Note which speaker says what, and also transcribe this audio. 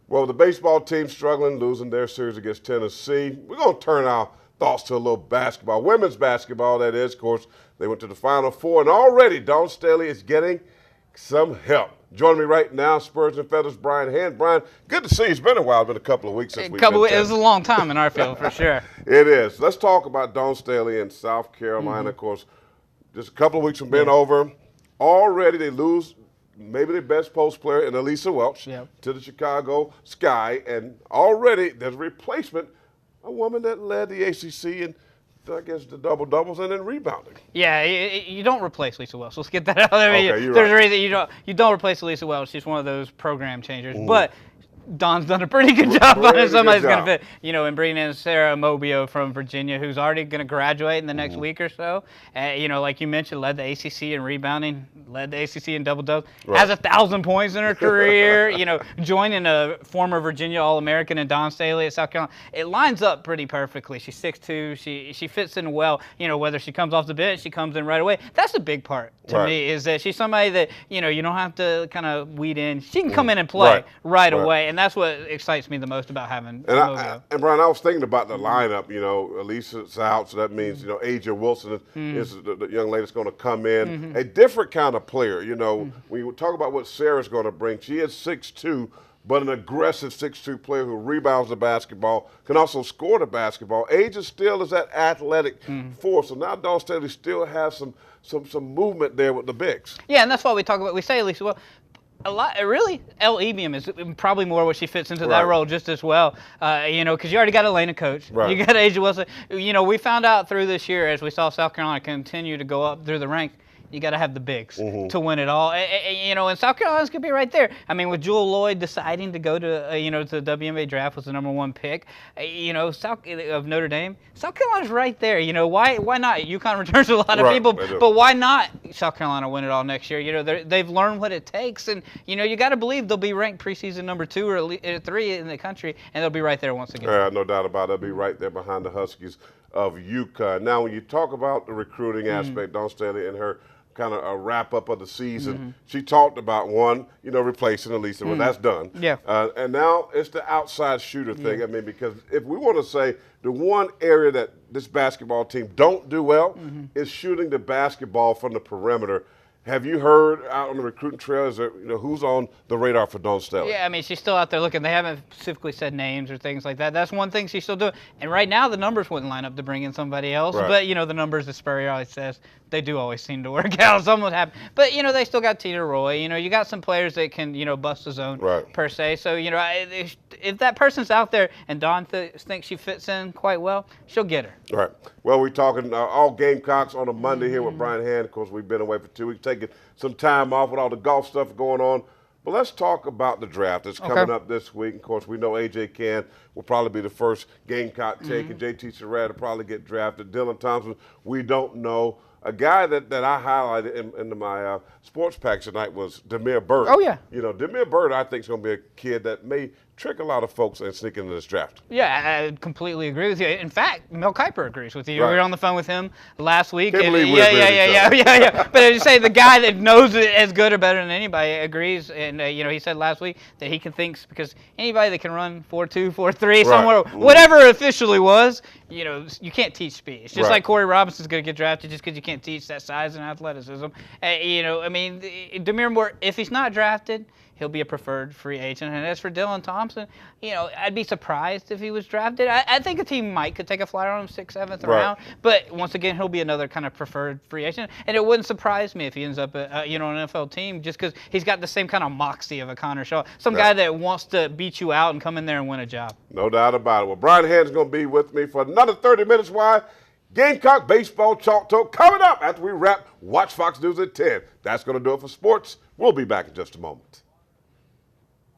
Speaker 1: Well, the baseball team struggling, losing their series against Tennessee. We're going to turn our thoughts to a little basketball, women's basketball, that is. Of course, they went to the Final Four, and already Dawn Staley is getting some help. Joining me right now, Spurs and Feathers, Brian Hand. Brian, good to see you. It's been a while. It's been a couple of weeks since we've been
Speaker 2: It was a long time in our field, for sure.
Speaker 1: It is. Let's talk about Dawn Staley in South Carolina. Of course, just a couple of weeks from being over. Already they lose maybe their best post player in Elisa Welch to the Chicago Sky, and already there's a replacement, a woman that led the ACC in, I guess, the double-doubles and then rebounding.
Speaker 2: Yeah, you don't replace Lisa Welch. Let's get that out there.
Speaker 1: Okay,
Speaker 2: There's a reason you don't replace Lisa Welch. She's one of those program changers. But Dawn's done a pretty good job on it. Somebody's going to fit, and bringing in Sarah Mobio from Virginia, who's already going to graduate in the next week or so. Like you mentioned, led the ACC in rebounding, led the ACC in double-doubles, has 1,000 points in her career, joining a former Virginia All-American and Dawn Staley at South Carolina. It lines up pretty perfectly. She's 6'2". She fits in well. Whether she comes off the bench, she comes in right away. That's the big part to me, is that she's somebody that, you don't have to kind of weed in. She can come in and play right away. And that's what excites me the most about having Mobio.
Speaker 1: And Brian, I was thinking about the lineup. Elisa's out, so that means Aja Wilson is the young lady that's going to come in. A different kind of player. When you talk about what Sarah's going to bring, she is 6'2", but an aggressive 6'2" player who rebounds the basketball, can also score the basketball. Aja still is that athletic force. So now Dawn Staley still has some movement there with the bigs.
Speaker 2: Yeah, and that's why we say Elisa, well, a lot, really, Elle Ebium is probably more what she fits into that role just as well, because you already got Elena Coach. You got Aja Wilson. We found out through this year, as we saw South Carolina continue to go up through the ranks, you got to have the bigs to win it all. And South Carolina's going to be right there. I mean, with Jewel Lloyd deciding to go to, to the WBA draft, was the #1 pick, of Notre Dame, South Carolina's right there. Why not? UConn returns a lot of people, but why not South Carolina win it all next year? They've learned what it takes, and, you got to believe they'll be ranked preseason #2 or 3 in the country, and they'll be right there once again.
Speaker 1: Yeah, no doubt about it. They'll be right there behind the Huskies of UConn. Now, when you talk about the recruiting aspect, Dawn Staley and her kind of a wrap-up of the season, she talked about replacing Elisa. Well, that's done.
Speaker 2: Yeah.
Speaker 1: And now it's the outside shooter thing. I mean, because if we want to say the one area that this basketball team don't do well is shooting the basketball from the perimeter. Have you heard out on the recruiting trail, is there, who's on the radar for Dawn Staley?
Speaker 2: Yeah, I mean, she's still out there looking. They haven't specifically said names or things like that. That's one thing she's still doing. And right now, the numbers wouldn't line up to bring in somebody else. But, the numbers that Spurrier always says, they do always seem to work out. Something happen. But, they still got Tina Roy. You got some players that can, bust the zone per se. So, if that person's out there and Dawn thinks she fits in quite well, she'll get her.
Speaker 1: Right. Well, we're talking all Gamecocks on a Monday here with Brian Hand. Of course, we've been away for 2 weeks, taking some time off with all the golf stuff going on. But let's talk about the draft that's coming up this week. Of course, we know A.J. Cann will probably be the first Gamecock take, and J.T. Surratt will probably get drafted. Dylan Thompson, we don't know. A guy that I highlighted in my sports pack tonight was Demir Bird.
Speaker 2: Oh, yeah.
Speaker 1: Demir Bird, I think, is going to be a kid that may trick a lot of folks and sneak into this draft.
Speaker 2: Yeah, I completely agree with you. In fact, Mel Kiper agrees with you. We were on the phone with him last week.
Speaker 1: Can't believe we agree with each other.
Speaker 2: Yeah. But as you say, the guy that knows it as good or better than anybody agrees. And, he said last week that he can think, because anybody that can run 4.2, 4.3, somewhere, whatever it officially was, you can't teach speed. It's just like Corey Robinson's going to get drafted just because you can't teach that size and athleticism. Demir Moore, if he's not drafted, he'll be a preferred free agent. And as for Dylan Thompson, I'd be surprised if he was drafted. I think a team could take a flyer on him 6th, 7th round. But once again, he'll be another kind of preferred free agent. And it wouldn't surprise me if he ends up at an NFL team, just because he's got the same kind of moxie of a Connor Shaw. Some guy that wants to beat you out and come in there and win a job.
Speaker 1: No doubt about it. Well, Brian Hand's going to be with me for another 30 minutes. Why? Gamecock Baseball Chalk Talk coming up after we wrap Watch Fox News at 10. That's going to do it for sports. We'll be back in just a moment.